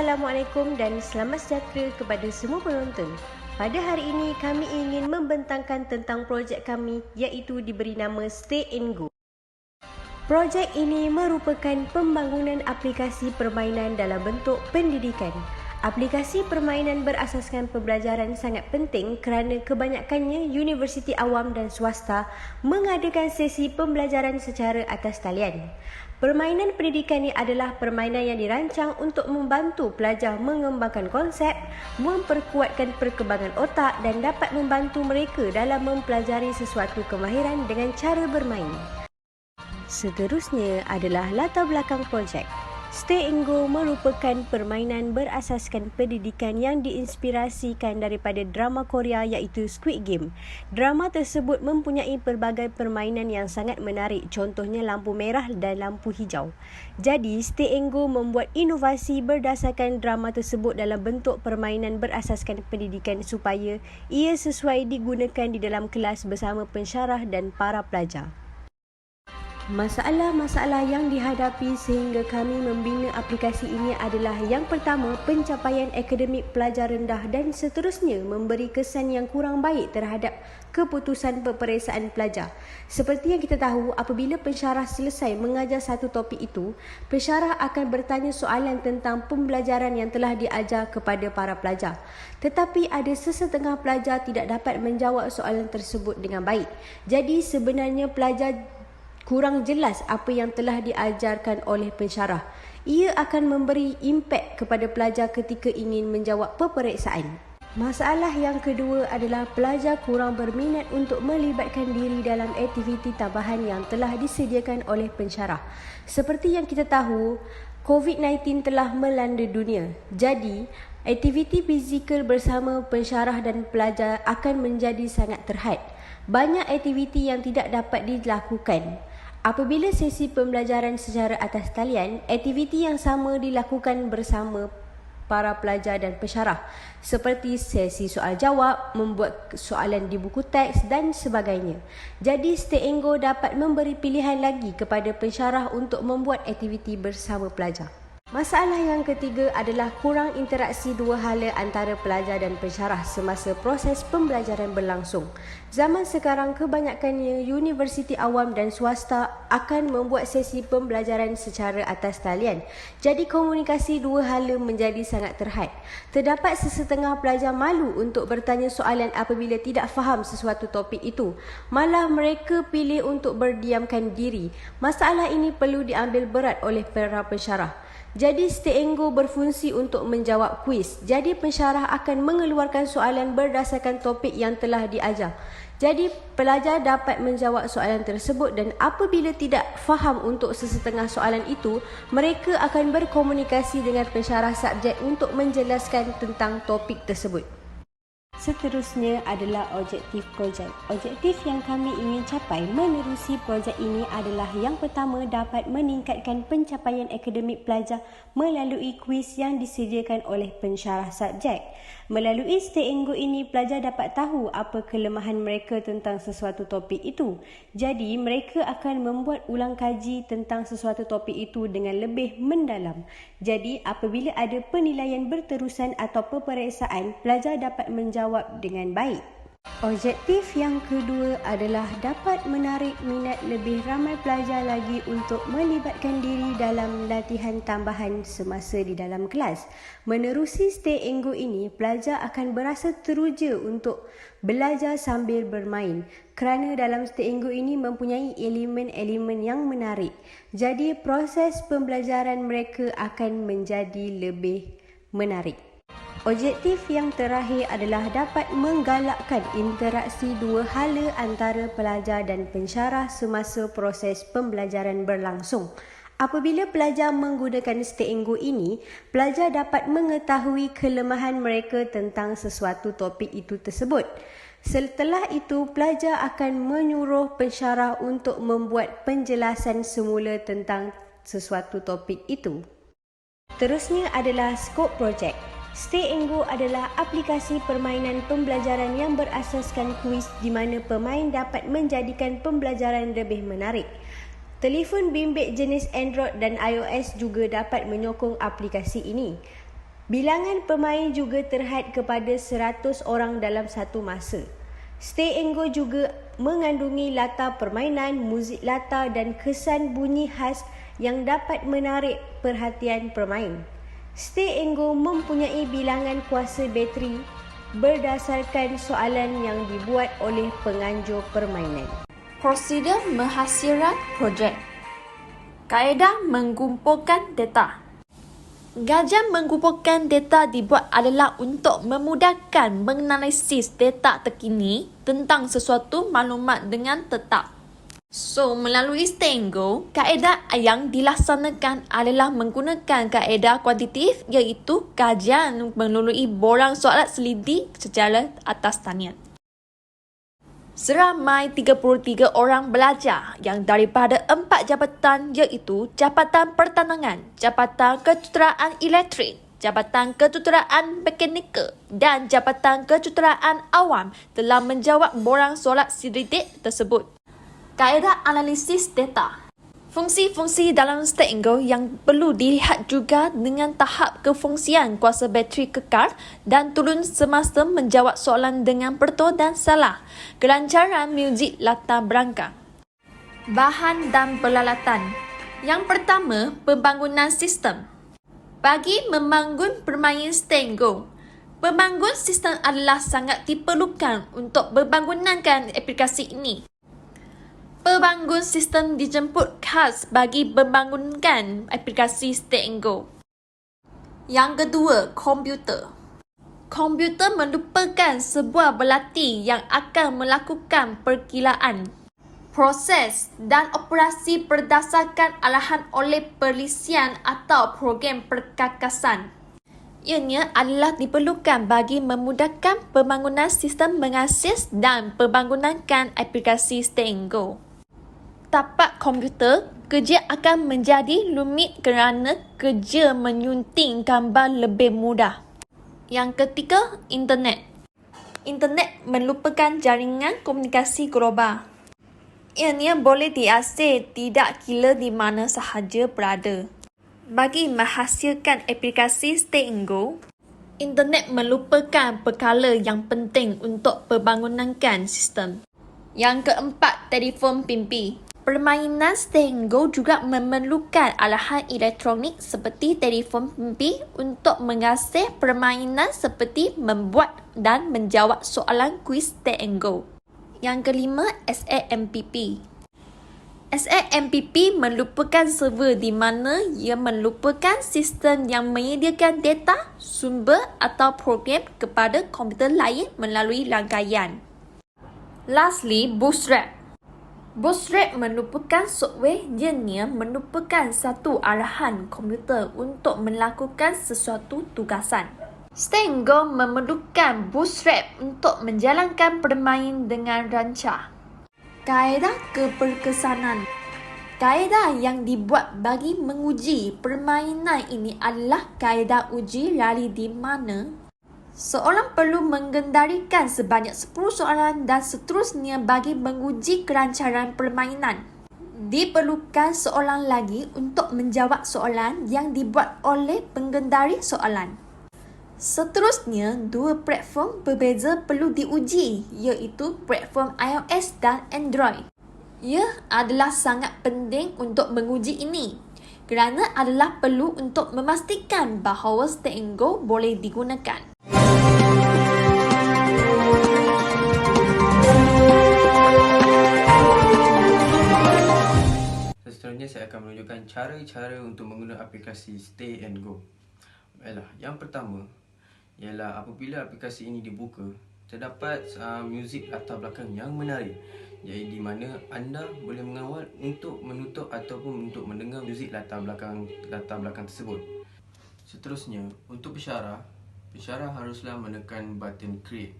Assalamualaikum dan selamat sejahtera kepada semua penonton. Pada hari ini kami ingin membentangkan tentang projek kami iaitu diberi nama Stay and Go. Projek ini merupakan pembangunan aplikasi permainan dalam bentuk pendidikan. Aplikasi permainan berasaskan pembelajaran sangat penting kerana kebanyakannya universiti awam dan swasta mengadakan sesi pembelajaran secara atas talian. Permainan pendidikan ini adalah permainan yang dirancang untuk membantu pelajar mengembangkan konsep, memperkuatkan perkembangan otak dan dapat membantu mereka dalam mempelajari sesuatu kemahiran dengan cara bermain. Seterusnya adalah latar belakang projek. Stay and Go merupakan permainan berasaskan pendidikan yang diinspirasikan daripada drama Korea iaitu Squid Game. Drama tersebut mempunyai pelbagai permainan yang sangat menarik, contohnya lampu merah dan lampu hijau. Jadi, Stay and Go membuat inovasi berdasarkan drama tersebut dalam bentuk permainan berasaskan pendidikan supaya ia sesuai digunakan di dalam kelas bersama pensyarah dan para pelajar. Masalah-masalah yang dihadapi sehingga kami membina aplikasi ini adalah yang pertama, pencapaian akademik pelajar rendah dan seterusnya memberi kesan yang kurang baik terhadap keputusan peperiksaan pelajar. Seperti yang kita tahu, apabila pensyarah selesai mengajar satu topik itu, pensyarah akan bertanya soalan tentang pembelajaran yang telah diajar kepada para pelajar. Tetapi ada sesetengah pelajar tidak dapat menjawab soalan tersebut dengan baik. Jadi sebenarnya pelajar kurang jelas apa yang telah diajarkan oleh pensyarah. Ia akan memberi impak kepada pelajar ketika ingin menjawab peperiksaan. Masalah yang kedua adalah pelajar kurang berminat untuk melibatkan diri dalam aktiviti tambahan yang telah disediakan oleh pensyarah. Seperti yang kita tahu, COVID-19 telah melanda dunia. Jadi, aktiviti fizikal bersama pensyarah dan pelajar akan menjadi sangat terhad. Banyak aktiviti yang tidak dapat dilakukan. Apabila sesi pembelajaran secara atas talian, aktiviti yang sama dilakukan bersama para pelajar dan pensyarah, seperti sesi soal jawab, membuat soalan di buku teks dan sebagainya. Jadi, Stay and Go dapat memberi pilihan lagi kepada pensyarah untuk membuat aktiviti bersama pelajar. Masalah yang ketiga adalah kurang interaksi dua hala antara pelajar dan pensyarah semasa proses pembelajaran berlangsung. Zaman sekarang kebanyakannya universiti awam dan swasta akan membuat sesi pembelajaran secara atas talian. Jadi komunikasi dua hala menjadi sangat terhad. Terdapat sesetengah pelajar malu untuk bertanya soalan apabila tidak faham sesuatu topik itu. Malah mereka pilih untuk berdiamkan diri. Masalah ini perlu diambil berat oleh para pensyarah. Jadi Stay and Go berfungsi untuk menjawab kuis. Jadi pensyarah akan mengeluarkan soalan berdasarkan topik yang telah diajar. Jadi pelajar dapat menjawab soalan tersebut dan apabila tidak faham untuk sesetengah soalan itu, mereka akan berkomunikasi dengan pensyarah subjek untuk menjelaskan tentang topik tersebut. Seterusnya adalah objektif projek. Objektif yang kami ingin capai menerusi projek ini adalah yang pertama, dapat meningkatkan pencapaian akademik pelajar melalui kuis yang disediakan oleh pensyarah subjek. Melalui Stay and Go ini, pelajar dapat tahu apa kelemahan mereka tentang sesuatu topik itu. Jadi, mereka akan membuat ulang kaji tentang sesuatu topik itu dengan lebih mendalam. Jadi, apabila ada penilaian berterusan atau peperiksaan, pelajar dapat menjawab dengan baik. Objektif yang kedua adalah dapat menarik minat lebih ramai pelajar lagi untuk melibatkan diri dalam latihan tambahan semasa di dalam kelas. Menerusi Stay and Go ini, pelajar akan berasa teruja untuk belajar sambil bermain kerana dalam Stay and Go ini mempunyai elemen-elemen yang menarik. Jadi proses pembelajaran mereka akan menjadi lebih menarik. Objektif yang terakhir adalah dapat menggalakkan interaksi dua hala antara pelajar dan pensyarah semasa proses pembelajaran berlangsung. Apabila pelajar menggunakan Stay and Go ini, pelajar dapat mengetahui kelemahan mereka tentang sesuatu topik itu tersebut. Setelah itu, pelajar akan menyuruh pensyarah untuk membuat penjelasan semula tentang sesuatu topik itu. Terusnya adalah skop projek. Stay and Go adalah aplikasi permainan pembelajaran yang berasaskan kuis di mana pemain dapat menjadikan pembelajaran lebih menarik. Telefon bimbit jenis Android dan iOS juga dapat menyokong aplikasi ini. Bilangan pemain juga terhad kepada 100 orang dalam satu masa. Stay and Go juga mengandungi latar permainan, muzik latar dan kesan bunyi khas yang dapat menarik perhatian pemain. Stay and Go mempunyai bilangan kuasa bateri berdasarkan soalan yang dibuat oleh penganjur permainan. Prosedur menghasilan projek. Kaedah mengumpulkan data. Kajian mengumpulkan data dibuat adalah untuk memudahkan menganalisis data terkini tentang sesuatu maklumat dengan tetap. So, melalui Stay and Go, kaedah yang dilaksanakan adalah menggunakan kaedah kuantitatif iaitu kajian melalui borang soalan selidi secara atas tanian. Seramai 33 orang belajar yang daripada 4 jabatan iaitu Jabatan Pertanian, Jabatan Kejuruteraan Elektrik, Jabatan Kejuruteraan Mekanikal dan Jabatan Kejuruteraan Awam telah menjawab borang soalan selidik tersebut. Kaedah analisis data. Fungsi-fungsi dalam Stay and Go yang perlu dilihat juga dengan tahap kefungsian kuasa bateri kekal dan turun semasa menjawab soalan dengan betul dan salah, kelancaran muzik latar belakang. Bahan dan peralatan. Yang pertama, pembangunan sistem. Bagi membangun permainan Stay and Go, pembangun sistem adalah sangat diperlukan untuk membangunkan aplikasi ini. Pembangun sistem dijemput khas bagi membangunkan aplikasi Stay and Go. Yang kedua, komputer. Komputer merupakan sebuah belati yang akan melakukan perkiraan, proses dan operasi berdasarkan arahan oleh perisian atau program perkakasan. Ianya adalah diperlukan bagi memudahkan pembangunan sistem mengakses dan pembangunkan aplikasi Stay and Go. Tapak komputer, kerja akan menjadi rumit kerana kerja menyunting gambar lebih mudah. Yang ketiga, internet. Internet merupakan jaringan komunikasi global. Ianya boleh diakses tidak kira di mana sahaja berada. Bagi menghasilkan aplikasi Stay and Go, internet merupakan perkara yang penting untuk pembangunkan sistem. Yang keempat, telefon bimbit. Permainan Stay and Go juga memerlukan alahan elektronik seperti telefon bimbit untuk mengakses permainan seperti membuat dan menjawab soalan kuis Stay and Go. Yang kelima, SAMPP. SAMPP merupakan server di mana ia merupakan sistem yang menyediakan data, sumber atau program kepada komputer lain melalui rangkaian. Lastly, Bootstrap. Bootstrap merupakan software yang merupakan satu arahan komputer untuk melakukan sesuatu tugasan. Stay and Go memerlukan Bootstrap untuk menjalankan permainan dengan rancak. Kaedah keberkesanan. Kaedah yang dibuat bagi menguji permainan ini adalah kaedah uji rali di mana seorang perlu mengendalikan sebanyak 10 soalan dan seterusnya bagi menguji kelancaran permainan. Diperlukan seorang lagi untuk menjawab soalan yang dibuat oleh pengendali soalan. Seterusnya, dua platform berbeza perlu diuji, iaitu platform iOS dan Android. Ia adalah sangat penting untuk menguji ini kerana adalah perlu untuk memastikan bahawa Stay and Go boleh digunakan. Seterusnya saya akan menunjukkan cara-cara untuk menggunakan aplikasi Stay and Go. Baiklah, yang pertama ialah apabila aplikasi ini dibuka, terdapat muzik latar belakang yang menarik, iaitu di mana anda boleh mengawal untuk menutup ataupun untuk mendengar muzik latar belakang tersebut. Seterusnya, untuk pensyarah haruslah menekan button create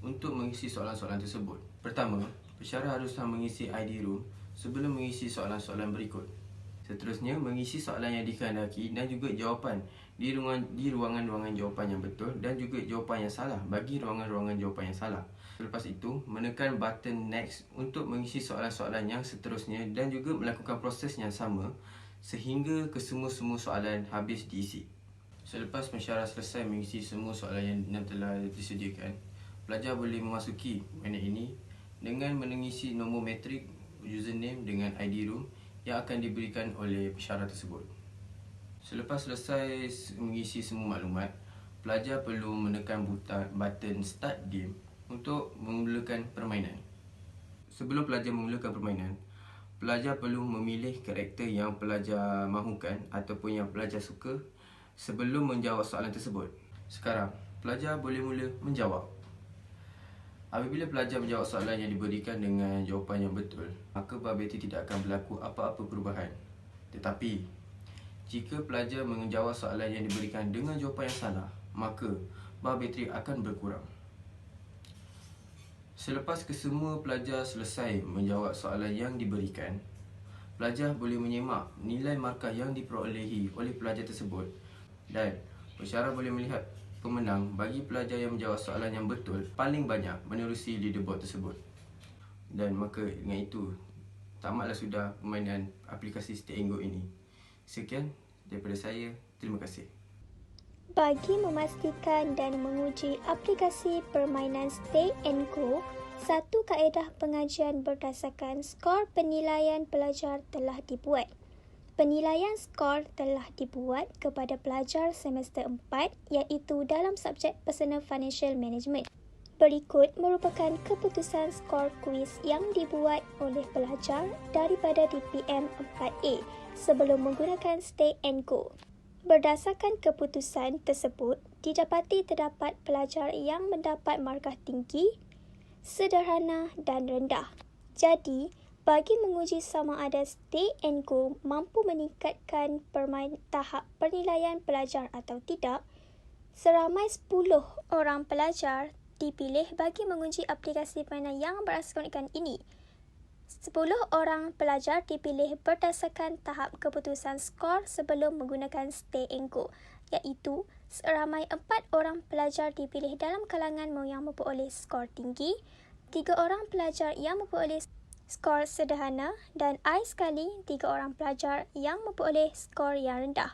untuk mengisi soalan-soalan tersebut. Pertama, pensyarah haruslah mengisi ID room sebelum mengisi soalan-soalan berikut. Seterusnya, mengisi soalan yang dikehendaki dan juga jawapan di ruangan-ruangan jawapan yang betul dan juga jawapan yang salah bagi ruangan-ruangan jawapan yang salah. Selepas itu, menekan button next untuk mengisi soalan-soalan yang seterusnya dan juga melakukan proses yang sama sehingga kesemua-semua soalan habis diisi. Selepas pensyarah selesai mengisi semua soalan yang telah disediakan, pelajar boleh memasuki permainan ini dengan mengisi nombor metrik username dengan ID room yang akan diberikan oleh pensyarah tersebut. Selepas selesai mengisi semua maklumat, pelajar perlu menekan button Start Game untuk memulakan permainan. Sebelum pelajar memulakan permainan, pelajar perlu memilih karakter yang pelajar mahukan ataupun yang pelajar suka sebelum menjawab soalan tersebut. Sekarang, pelajar boleh mula menjawab. Apabila pelajar menjawab soalan yang diberikan dengan jawapan yang betul, maka probabiliti tidak akan berlaku apa-apa perubahan. Tetapi, jika pelajar menjawab soalan yang diberikan dengan jawapan yang salah, maka probabiliti akan berkurang. Selepas kesemua pelajar selesai menjawab soalan yang diberikan, pelajar boleh menyemak nilai markah yang diperolehi oleh pelajar tersebut dan pensyarah boleh melihat pemenang bagi pelajar yang menjawab soalan yang betul paling banyak menerusi leaderboard tersebut. Dan maka dengan itu, tamatlah sudah permainan aplikasi Stay and Go ini. Sekian daripada saya. Terima kasih. Bagi memastikan dan menguji aplikasi permainan Stay and Go, satu kaedah pengajian berdasarkan skor penilaian pelajar telah dibuat. Penilaian skor telah dibuat kepada pelajar semester 4 iaitu dalam subjek Personal Financial Management. Berikut merupakan keputusan skor kuis yang dibuat oleh pelajar daripada DPM 4A sebelum menggunakan Stay and Go. Berdasarkan keputusan tersebut, didapati terdapat pelajar yang mendapat markah tinggi, sederhana dan rendah. Jadi, bagi menguji sama ada Stay and Go mampu meningkatkan tahap penilaian pelajar atau tidak, seramai 10 orang pelajar dipilih bagi menguji aplikasi permainan yang berasaskan ini. 10 orang pelajar dipilih berdasarkan tahap keputusan skor sebelum menggunakan Stay and Go, iaitu seramai 4 orang pelajar dipilih dalam kalangan yang memperoleh skor tinggi, 3 orang pelajar yang memperoleh skor sederhana dan sekali 3 orang pelajar yang memperoleh skor yang rendah.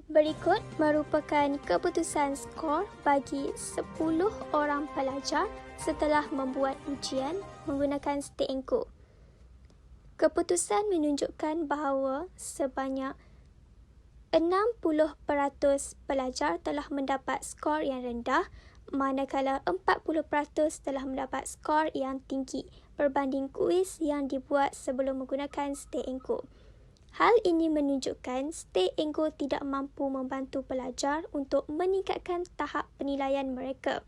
Berikut merupakan keputusan skor bagi 10 orang pelajar setelah membuat ujian menggunakan Stay and Go. Keputusan menunjukkan bahawa sebanyak 60% pelajar telah mendapat skor yang rendah, manakala 40% telah mendapat skor yang tinggi berbanding kuis yang dibuat sebelum menggunakan Stay and Go. Hal ini menunjukkan Stay and Go tidak mampu membantu pelajar untuk meningkatkan tahap penilaian mereka.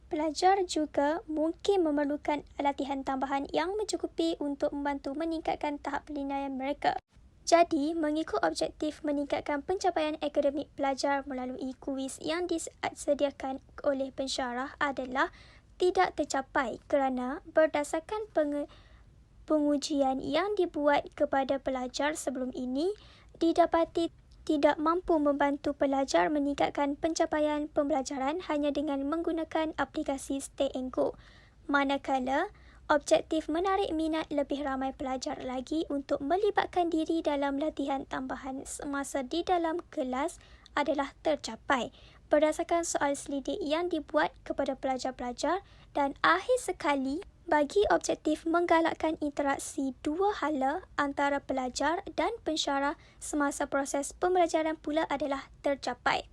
Pelajar juga mungkin memerlukan latihan tambahan yang mencukupi untuk membantu meningkatkan tahap penilaian mereka. Jadi, mengikut objektif meningkatkan pencapaian akademik pelajar melalui kuis yang disediakan oleh pensyarah adalah tidak tercapai kerana berdasarkan pengujian yang dibuat kepada pelajar sebelum ini, didapati tidak mampu membantu pelajar meningkatkan pencapaian pembelajaran hanya dengan menggunakan aplikasi Stay and Go. Manakala, objektif menarik minat lebih ramai pelajar lagi untuk melibatkan diri dalam latihan tambahan semasa di dalam kelas adalah tercapai berdasarkan soal selidik yang dibuat kepada pelajar-pelajar dan akhir sekali bagi objektif menggalakkan interaksi dua hala antara pelajar dan pensyarah semasa proses pembelajaran pula adalah tercapai.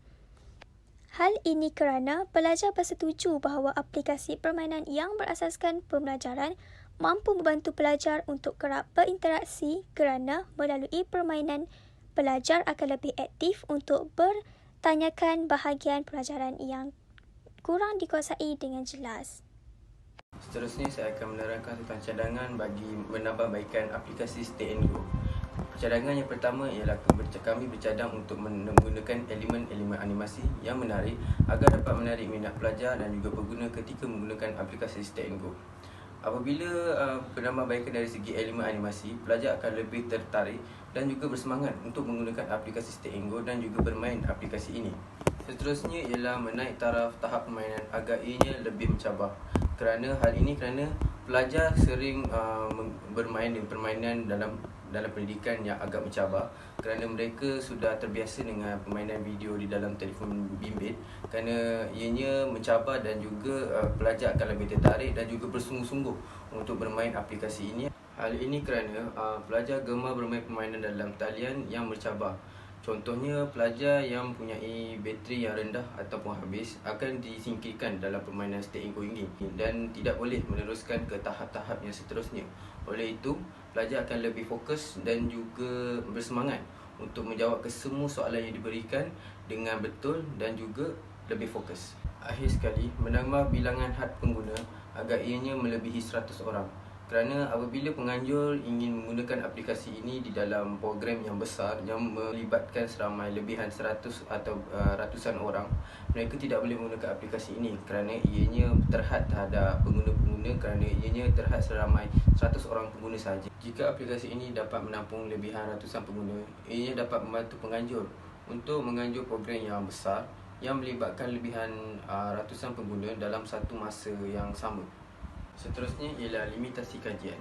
Hal ini kerana pelajar bersetuju bahawa aplikasi permainan yang berasaskan pembelajaran mampu membantu pelajar untuk kerap berinteraksi kerana melalui permainan, pelajar akan lebih aktif untuk bertanyakan bahagian pelajaran yang kurang dikuasai dengan jelas. Seterusnya saya akan menerangkan tentang cadangan bagi menambahbaikan aplikasi Stay and Go. Cadangan yang pertama ialah kami bercadang untuk menggunakan elemen-elemen animasi yang menarik agar dapat menarik minat pelajar dan juga pengguna ketika menggunakan aplikasi Stay and Go. Apabila penambahbaikan dari segi elemen animasi, pelajar akan lebih tertarik dan juga bersemangat untuk menggunakan aplikasi Stay and Go dan juga bermain aplikasi ini. Seterusnya ialah menaik taraf tahap permainan agar ianya lebih mencabar. Kerana pelajar sering bermain dengan permainan dalam pendidikan yang agak mencabar kerana mereka sudah terbiasa dengan permainan video di dalam telefon bimbit, kerana ianya mencabar dan juga pelajar akan lebih tertarik dan juga bersungguh-sungguh untuk bermain aplikasi ini. Hal ini kerana pelajar gemar bermain permainan dalam talian yang mencabar. Contohnya, pelajar yang mempunyai bateri yang rendah ataupun habis akan disingkirkan dalam permainan Stay and Go ini dan tidak boleh meneruskan ke tahap-tahap yang seterusnya. Oleh itu, pelajar akan lebih fokus dan juga bersemangat untuk menjawab ke semua soalan yang diberikan dengan betul dan juga lebih fokus. Akhir sekali, menambah bilangan had pengguna agar ianya melebihi 100 orang. Kerana apabila penganjur ingin menggunakan aplikasi ini di dalam program yang besar yang melibatkan seramai lebihan 100 atau ratusan orang, mereka tidak boleh menggunakan aplikasi ini kerana ianya terhad terhadap pengguna-pengguna, kerana ianya terhad seramai 100 orang pengguna sahaja. Jika aplikasi ini dapat menampung lebihan ratusan pengguna, ianya dapat membantu penganjur untuk menganjur program yang besar yang melibatkan lebihan ratusan pengguna dalam satu masa yang sama. Seterusnya ialah limitasi kajian.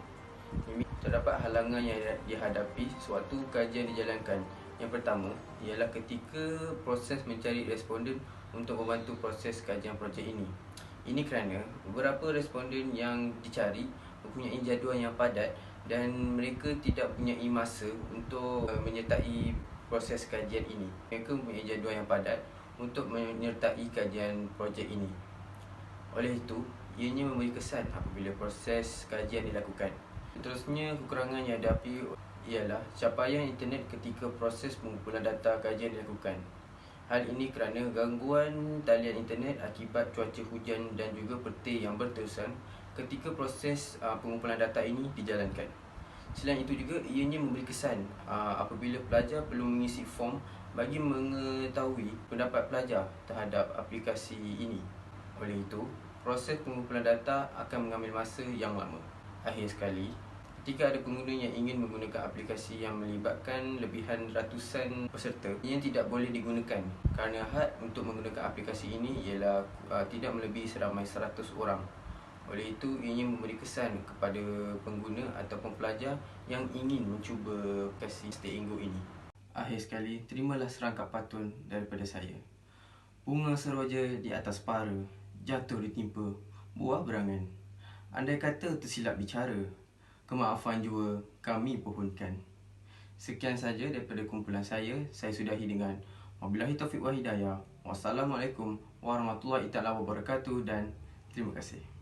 Terdapat halangan yang dihadapi sewaktu kajian dijalankan. Yang pertama ialah ketika proses mencari responden untuk membantu proses kajian projek ini. Ini kerana beberapa responden yang dicari mempunyai jadual yang padat dan mereka tidak mempunyai masa untuk menyertai proses kajian ini. Mereka mempunyai jadual yang padat untuk menyertai kajian projek ini. Oleh itu, ianya memberi kesan apabila proses kajian dilakukan. Seterusnya, kekurangan yang dihadapi ialah capaian internet ketika proses pengumpulan data kajian dilakukan. Hal ini kerana gangguan talian internet akibat cuaca hujan dan juga petir yang berterusan ketika proses pengumpulan data ini dijalankan. Selain itu juga, ianya memberi kesan apabila pelajar perlu mengisi form bagi mengetahui pendapat pelajar terhadap aplikasi ini. Oleh itu, proses pengumpulan data akan mengambil masa yang lama. Akhir sekali, ketika ada pengguna yang ingin menggunakan aplikasi yang melibatkan lebihan ratusan peserta, ia tidak boleh digunakan kerana had untuk menggunakan aplikasi ini ialah tidak melebihi seramai 100 orang. Oleh itu, ianya memberi kesan kepada pengguna ataupun pelajar yang ingin mencuba aplikasi Stay and Go ini. Akhir sekali, terimalah serangkap pantun daripada saya. Bunga seroja di atas para, jatuh ditimpa buah berangan. Andai kata tersilap bicara, kemaafan jua kami pohonkan. Sekian saja daripada kumpulan saya sudahi dengan wabillahi taufiq wa hidayah. Wassalamualaikum warahmatullahi taala wabarakatuh dan terima kasih.